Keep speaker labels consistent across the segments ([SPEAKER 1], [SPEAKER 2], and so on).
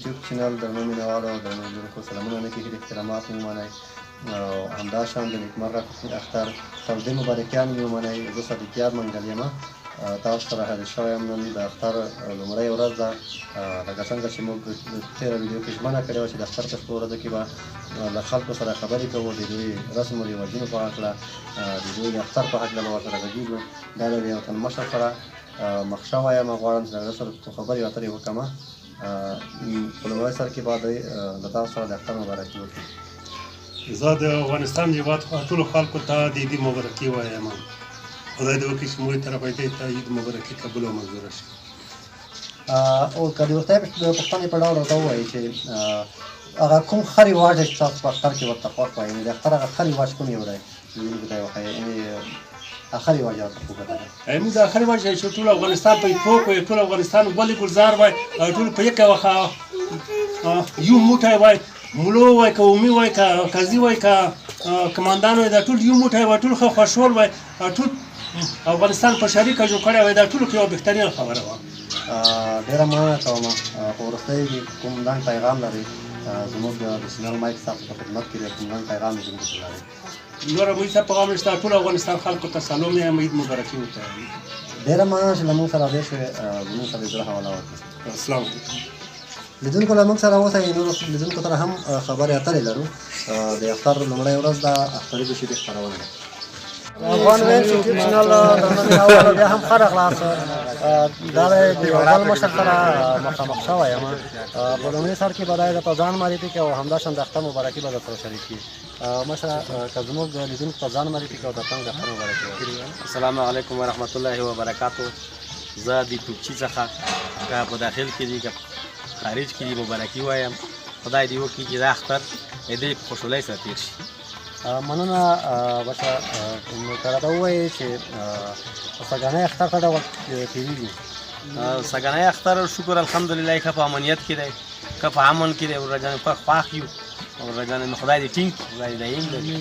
[SPEAKER 1] یوټیوب چینل درنو مینهوالو او درنو لیدونکو سلامونه نه کېږي، احترامات مې ومنئ او همداشان د نیکمرغه اختر تودې مبارکیان مې ومنئ. زه صدیقیار منګل یم، تاسو سره حاضر شوی یم. نن د اختر لومړۍ ورځ ده. لکه څنګه چې موږ د تېره ویډیو کې ژمنه کړې وه چې د اختر په شپو ورځو کې به له خلکو سره خبرې کوو، د دوی رسم و رواجونو په هکله، د دوی د اختر په هکله به ورسره غږېږو. دا د یو تن مشر سره مخ شوی یم، غواړم چې د هغه سره څو خبرې اترې وکړم. په لومړي سر کې به د تاسو سره د اختر مبارکي وکړي.
[SPEAKER 2] زه د افغانستان هېواد ټولو خلکو ته د عید مبارکي وایم. خدای دې وکړي چې موږ طرفه دې ته عید مبارکي قبول او منظوره شي.
[SPEAKER 1] او که د ورته د پوښتنې په ډول ورته ووایي چې هغه کوم ښه رواج دی چې تاسو په اختر کې ورته خوښ وایي، یعنې د اختر هغه ښه رواج کوم یو دی چې لیدونکو ته یې وښایي، یعنې هغه رواج ورته خوږه ده؟
[SPEAKER 2] موږ د هغه رواج دی چې ټول افغانستان په اتفاق وي، ټول افغانستان ګل ګلزار وای، ټول په یکه وخه یو موټی وای، ملو وای، که اومي وای، که قاضي وای، که کماندان وای، دا ټول یو موټی وای، ټول ښه خوشحال وای، ټول افغانستان په شریکه جوړ کړی وای. دا ټولو کې یوه بهترینه خبره وه.
[SPEAKER 1] ډېره مننه کوم. په وروستۍ کې کوم لنډ پیغام لرئ؟ زموږ د سینل مایک ستاسو په خدمت کې دی، کوم لنډ پیغام لیدونکو ته لرئ؟
[SPEAKER 2] نوره موږ ته پیغام نشته. ټول افغانستان خلکو ته سلام یم، عید مبارکي ورته وایم.
[SPEAKER 1] ډېره مننه چې له موږ سره راضي شوې، زموږ سره د زړه حواله وکړئ.
[SPEAKER 2] السلام علیکم.
[SPEAKER 1] لیدونکو له موږ سره اوسئ، نورو لیدونکو سره هم خبرې اترې لرو. د اختر لومړۍ ورځ ده، اختري د شیدې خپرونه ده. افغان وینز یوټیوب چینل درنو مینهوالو، بیا هم ښه راغلاست. دا د یو بل مشر سره مخامخ شوی یم. په لومړي سر کې به دا درته ځان معرفي کړي او همداشان د اختر مبارکي به درسره شریک کړي. مشره، که زموږ لیدونکو ته ځان معرفي کړي او درته د اختر مبارکي وکړي.
[SPEAKER 3] السلام علیکم ورحمت الله وبرکاتو. زه د توپچي څخه که په داخل کې دي که خارج کې دي مبارکي وایم. خدای دې وکړي چې دا اختر دې په خوشحالۍ سره تېر شي.
[SPEAKER 1] مننه بچه. که راته ووایې چې سږنی اختر څه ډول تېرېږي؟
[SPEAKER 3] سږنی اختر شکر الحمدلله ښه په امنیت کې دی، ښه په امن کې دی. ورجانې په خوښ یو او ورجانې خدای دې ټینګ کړي، خدای دې داییم کړي.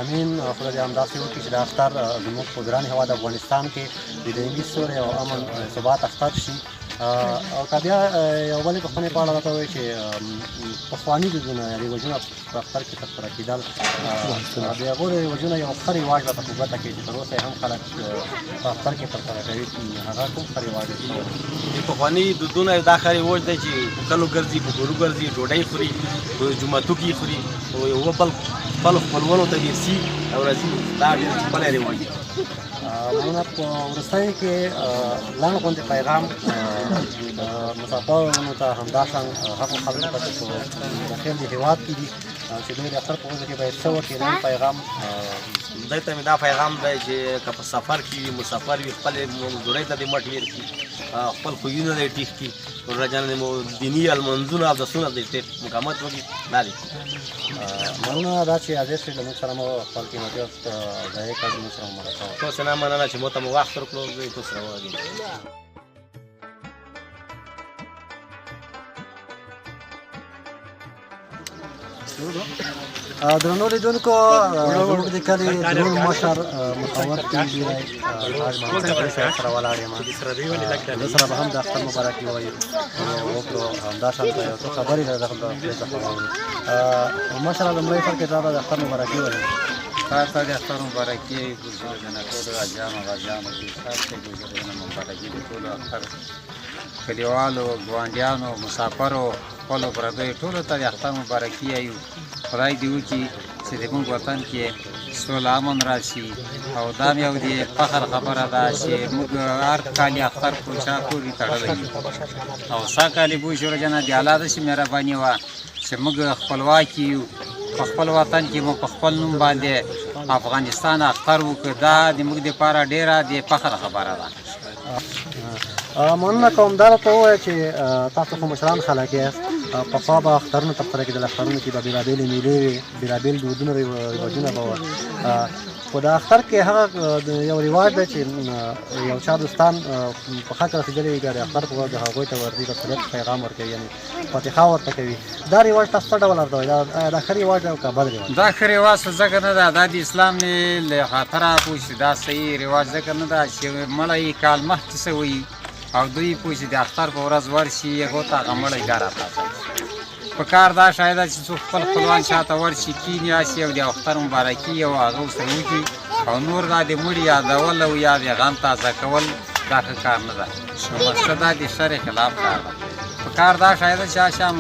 [SPEAKER 1] امین. خدای دې همداسې وکړي چې دا اختر زموږ په ګران هېواد افغانستان کې د دایمي سولې او امن ثبات اختر شي. او که بیا یو بلې پوښتنې په اړه راته ووایي چې پخواني دودونه یا رواجونه په اختر کې ترسره کېدل، د هغو د رواجونه یو ښه رواج راته په ګوته کړي چې تر اوسه یې هم خلک په اختر کې ترسره کوي، هغه کوم ښه رواج دی؟
[SPEAKER 3] پخواني دودونه دا ښه رواج دی چې په کلو ګرځي، په ګورو ګرځي، ډوډۍ خوري، په جوماتو کې خوري او یو بل خپلو خپلوانو ته ورسي او راځي. دا ډېر ښکلی رواج دی.
[SPEAKER 1] مننه. په وروستیو کې لنډ غوندې پیغام مسافرانو ته، همداشان هغو خلکو ته چې په داخل د هېواد کې دي چې دوی د اختر په ورځو کې باید څه وکړي، لنډ پیغام
[SPEAKER 3] دوی ته مې دا پیغام دی چې که په سفر کې وي، مسافر وي، خپلې مزدورۍ ته دې مټ ویر کړي، خپل خویونه دې ټیټ کړي، ورځانې مو دیني المنځونه اودسونه دې ټیټ مقامات وکړي. دا دی.
[SPEAKER 1] مننه دا چې حاضر شئ، له موږ سره مو خپل قیمتي وخت ضایع کړ، زموږ سره مو مرسته وکړه.
[SPEAKER 3] تاسو نه مننه چې مو ته مو وخت ورکړو. زه یې تاسو سره وایم.
[SPEAKER 1] درنو لیدونکو، زموږ د کلي دروند مشر مخور کېږي حاج محمد صاحب سره ولاړ یم. ده سره به هم د اختر مبارکي وکړو، همداشان ته یو څه خبرې له خپل څخه واورو. مشره، لومړی سر کې تا د اختر مبارکي وایي.
[SPEAKER 4] تاسو ته د اختر مبارکي ګوزاره ټولو غازیانو چې تاسو ته ګوزاره مبارکي د ټولو اختر کلیوالو، ګاونډیانو، مسافرو، خپلو پردیو ټولو ته د اختر مبارکي وایو. خدای دې وکړي چې زموږ وطن کې سوله امن راشي. او دا هم یو د فخر خبره ده چې موږ هر کال یې اختر په چا پورې تړلی یو. او سږ کال یې بوی شوره جانه د الله داسې مهرباني وه چې موږ خپلواکي یو. په خپل وطن کې مو په خپل نوم باندې افغانستان اختر وکړ. دا د موږ دپاره ډېره د فخر خبره ده.
[SPEAKER 1] مننه کوم. دا راته ووایه چې تاسو خو مشران خلک یاست، پخوا به اخترونه ترسره کېدل، اخترونو کې به بېلابېلې مېلې وې، بېلابېل دودونه رواجونه به وه. خو د اختر کې هغه یو رواج دی چې یو چا دوستان په خط رسېدلي وي، بیا د اختر په ورځ هغوی ته ورځي، د صلیب پیغام ورکوي، یعنې فاتحه ورته کوي. دا رواج تاسو څه ډول ورته وایي؟ دا ښه رواج دی او که بد رواج؟
[SPEAKER 4] دا ښه رواج خو ځکه نه ده، دا د اسلام له خاطره پوه شي. دا صحیح رواج ځکه نه ده چې مړی کال مخکې څه وایي او دوی پوه چې د اختر په ورځ ورشي یو ته هغه مړی ګاره خلاصوي. په کار دا شاید چې څوک خپل خپلوان شاته ورشي کیني راشي او د اختر مبارکي او هغه ورسره وکړي او نور دا د مړي یادول او یا د غم تازه کول دا ښه کار نه ده. نو مقصد دا د شرع خلاف کار ده. په کار دا شاید چې شام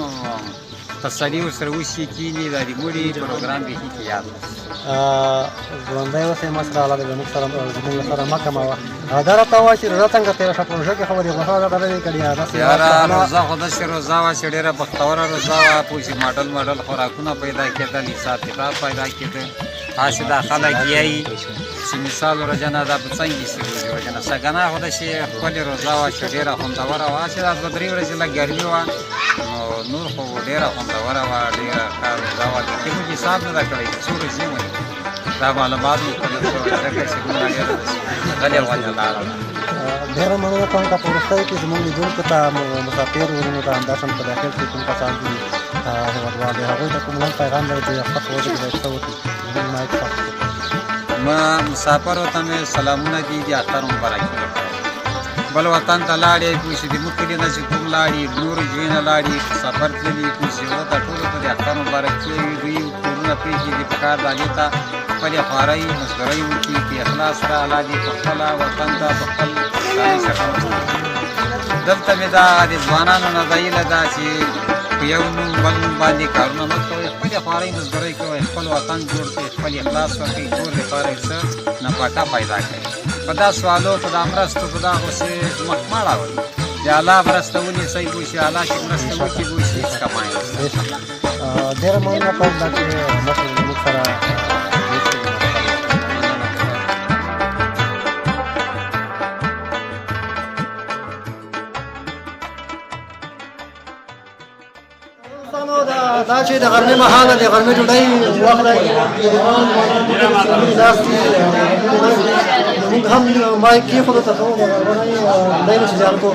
[SPEAKER 4] تسلي ورسره وشي کیني دا د مړي پروګرام بیخي کې یاد
[SPEAKER 1] ژوندی اوسئ مسره الله دې زموږ سره مه کموه. دا راته ووایه چې روژه څنګه تېره شوه؟ په روژه کې خو دې غوښه ډډه کړې
[SPEAKER 4] یاره روژه خو داسې روژه وه چې ډېره بختوره روژه وه. پوه چې ماډل خوراکونه پیدا کېدل، حساب کتاب پیدا کېده. هسې دا خلک یایي چې مثال روژه نه دا به څنګه شي روژه نه سږنه خو داسې ښکلې روژه وه چې ډېره خوندوره وه. هسې دا دوه درې ورځې لږ ګرمي وه نو نور خو ډېره خوندوره وه، ډېره ښه روژه وه. کې موږ حساب نه ده کړی چې څو ورځې وي دا معلومات مو کړی ځکه چې موږ ډېره غلې غونډه لاره ده.
[SPEAKER 1] ډېره مننه کوم که په وروستیو کې زموږ لیدونکو ته مسافر وروڼو ته همداشان په داخل کې کوم کسان دي هېوادوال دي هغوی ته کوم لنډ پیغام لري چې اختر په وجه کې باید څه وکړي؟ زموږ مایک تاسو
[SPEAKER 4] ما مسافرو ته مې سلامونه دي د اختر مبارکي بل وطن ته لاړې پوه شي د موږ کلي نه چې کوم لاړې نورو ځایو نه لاړې په سفر تللي پوه شي هغو ته ټولو ته د اختر مبارکي وي. دوی کورونه پرېږدي د پکار د هغې ته خپلې خوارۍ مزدورۍ وکړي په اخلاص سره الله دې په خپله وطن ته په خپل ځاني سره دلته مې دا د ځوانانو نه دا هیله ده چې په یو نوم بل نوم باندې کارونه مه کوئ، خپلې خوارۍ مزدورۍ کوئ، خپل وطن جوړ کړئ، خپل اخلاص وکړئ، کور لپاره یې څه نفقه پیدا کړئ. په دا سوالو په دا مرستو په دا غوسې مخ مه اړوئ. د الله مرسته ونیسئ پوه شي الله چې مرسته وکړي پوه شي هېڅ کمایي نشته.
[SPEAKER 1] ډېره مننه کوم دا چې مخکې زموږ سره دا چې د غرمې مهاله د غرمې ډوډۍ وخت دی موږ هم مایک کېښودو ته کوو د غرمې ډوډۍ نشي زیارت کوو